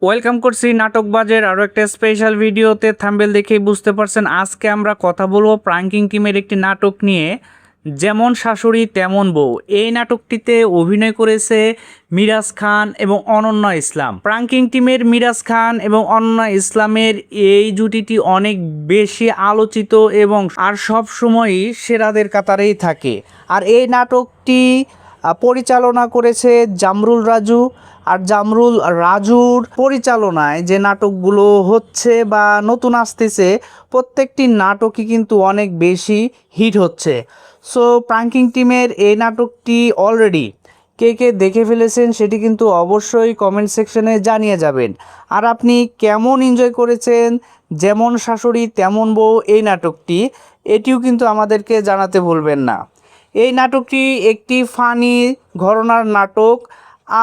Welcome করছি নাটকবাজের আরও একটা স্পেশাল ভিডিওতে। থাম্বনেল দেখেই বুঝতে পারছেন আজকে আমরা কথা বলবো প্রাঙ্কিং টিমের একটি নাটক নিয়ে, যেমন শাশুড়ি তেমন বউ। এই নাটকটিতে অভিনয় করেছে মিরাজ খান এবং অনন্যা ইসলাম। প্রাঙ্কিং টিমের মিরাজ খান এবং অনন্যা ইসলামের এই জুটিটি অনেক বেশি আলোচিত এবং আর সব সময়ই সেরাদের কাতারেই থাকে। আর এই নাটকটি পরিচালনা করেছে জামরুল রাজু। আর জামরুল রাজুর পরিচালনায় যে নাটকগুলো হচ্ছে বা নতুন আসতেছে, প্রত্যেকটি নাটকই কিন্তু অনেক বেশি হিট হচ্ছে। সো প্রাঙ্কিং টিমের এই নাটকটি অলরেডি কে কে দেখে ফেলেছেন সেটি কিন্তু অবশ্যই কমেন্ট সেকশনে জানিয়ে যাবেন। আর আপনি কেমন এনজয় করেছেন যেমন শাশুড়ি তেমন বউ এই নাটকটি, এটিও কিন্তু আমাদেরকে জানাতে ভুলবেন না। এই নাটকটি একটি ফানি ঘরানার নাটক।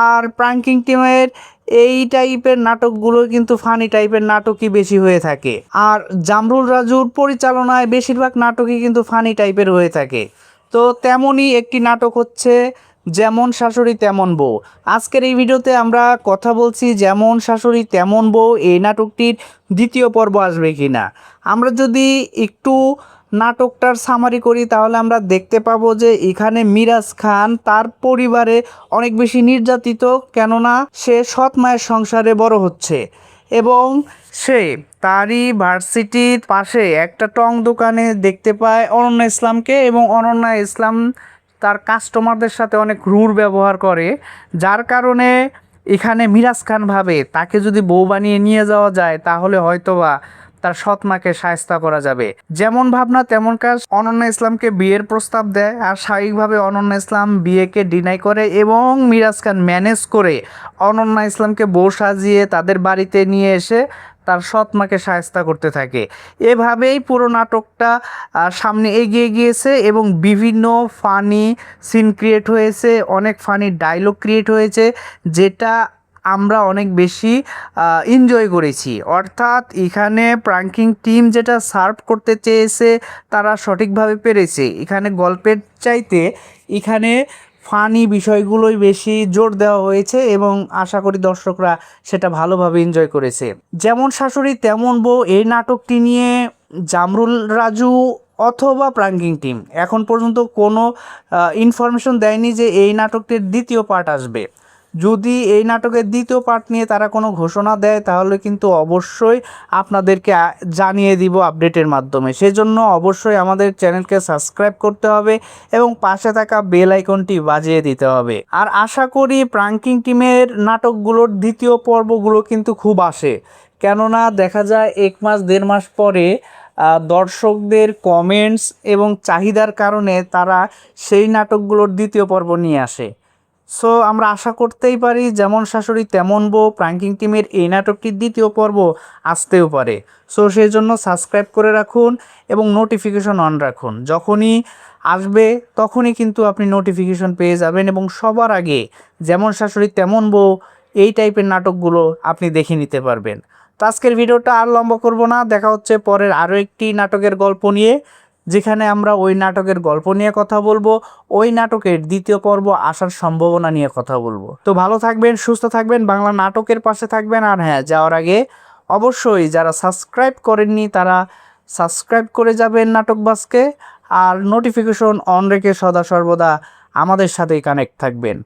আর প্রাঙ্কিং টিমের এই টাইপের নাটকগুলো কিন্তু ফানি টাইপের নাটকই বেশি হয়ে থাকে। আর জামরুল রাজুর পরিচালনায় বেশিরভাগ নাটকই কিন্তু ফানি টাইপের হয়ে থাকে। তো তেমনই একটি নাটক হচ্ছে যেমন শাশুড়ি তেমন বউ। আজকের এই ভিডিওতে আমরা কথা বলছি যেমন শাশুড়ি তেমন বউ এই নাটকটির দ্বিতীয় পর্ব আসবে কিনা। আমরা যদি একটু নাটকটার সামারি করি তাহলে আমরা দেখতে পাবো যে এখানে মিরাজ খান তার পরিবারে অনেক বেশি নির্যাতিত, কেননা সে সৎ মায়ের সংসারে বড় হচ্ছে এবং সে তারই ভার্সিটির পাশে একটা টং দোকানে দেখতে পায় অনন্যা ইসলামকে, এবং অনন্যা ইসলাম তার কাস্টমারদের সাথে অনেক রূঢ় ব্যবহার করে, যার কারণে এখানে মিরাজ খান ভাবে তাকে যদি বউ বানিয়ে নিয়ে যাওয়া যায় তাহলে হয়তোবা তার সৎ মাকে শায়েস্তা করা যাবে। যেমন ভাবনা তেমন কাজ, অনন্যা ইসলামকে বিয়ের প্রস্তাব দেয় আর স্বাভাবিকভাবে অনন্যা ইসলাম বিয়েকে ডিনাই করে এবং মিরাজ খান ম্যানেজ করে অনন্যা ইসলামকে বউ সাজিয়ে তাদের বাড়িতে নিয়ে এসে তার সৎ মাকে শায়েস্তা করতে থাকে। এভাবেই পুরো নাটকটা সামনে এগিয়ে গিয়েছে এবং বিভিন্ন ফানি সিন ক্রিয়েট হয়েছে, অনেক ফানি ডায়লগ ক্রিয়েট হয়েছে, যেটা আমরা অনেক বেশি এনজয় করেছি। অর্থাৎ এখানে প্রাঙ্কিং টিম যেটা সার্ভ করতে চেয়েছে তারা সঠিকভাবে পেরেছে। এখানে গল্পের চাইতে এখানে ফানি বিষয়গুলোই বেশি জোর দেওয়া হয়েছে এবং আশা করি দর্শকরা সেটা ভালোভাবে এনজয় করেছে। যেমন শাশুড়ি তেমন বউ এই নাটকটি নিয়ে জামরুল রাজু অথবা প্রাঙ্কিং টিম এখন পর্যন্ত কোনো ইনফরমেশন দেয়নি যে এই নাটকটির দ্বিতীয় পার্ট আসবে। যদি এই নাটকের দ্বিতীয় পার্ট নিয়ে তারা কোনো ঘোষণা দেয় তাহলে কিন্তু অবশ্যই আপনাদেরকে জানিয়ে দিব আপডেটের মাধ্যমে। সেজন্য অবশ্যই আমাদের চ্যানেলকে সাবস্ক্রাইব করতে হবে এবং পাশে থাকা বেল আইকনটি বাজিয়ে দিতে হবে। আর আশা করি প্রাঙ্কিং টিমের নাটকগুলোর দ্বিতীয় পর্বগুলো কিন্তু খুব আসে, কেননা দেখা যায় 1 মাস 1.5 মাস পরে দর্শকদের কমেন্টস এবং চাহিদার কারণে তারা সেই নাটকগুলোর দ্বিতীয় পর্ব নিয়ে আসে। সো আমরা আশা করতেই পারি যেমন শাশুড়ি তেমন বউ প্রাঙ্কিং টিমের এই নাটকটির দ্বিতীয় পর্ব আসতেও পারে। সো সেই জন্য সাবস্ক্রাইব করে রাখুন এবং নোটিফিকেশন অন রাখুন। যখনই আসবে তখনই কিন্তু আপনি নোটিফিকেশন পেয়ে যাবেন এবং সবার আগে যেমন শাশুড়ি তেমন বউ এই টাইপের নাটকগুলো আপনি দেখে নিতে পারবেন। তো আজকের ভিডিওটা আর লম্বা করব না, দেখা হচ্ছে পরের আরও একটি নাটকের গল্প নিয়ে, যেখানে আমরা ওই নাটকের গল্প নিয়ে কথা বলবো, ওই নাটকের দ্বিতীয় পর্ব আসার সম্ভাবনা নিয়ে কথা বলবো। তো ভালো থাকবেন, সুস্থ থাকবেন, বাংলা নাটকের পাশে থাকবেন। আর হ্যাঁ, যাওয়ার আগে অবশ্যই যারা সাবস্ক্রাইব করেননি তারা সাবস্ক্রাইব করে যাবেন নাটকবাজকে, আর নোটিফিকেশন অন রেখে সদা সর্বদা আমাদের সাথেই কানেক্ট থাকবেন।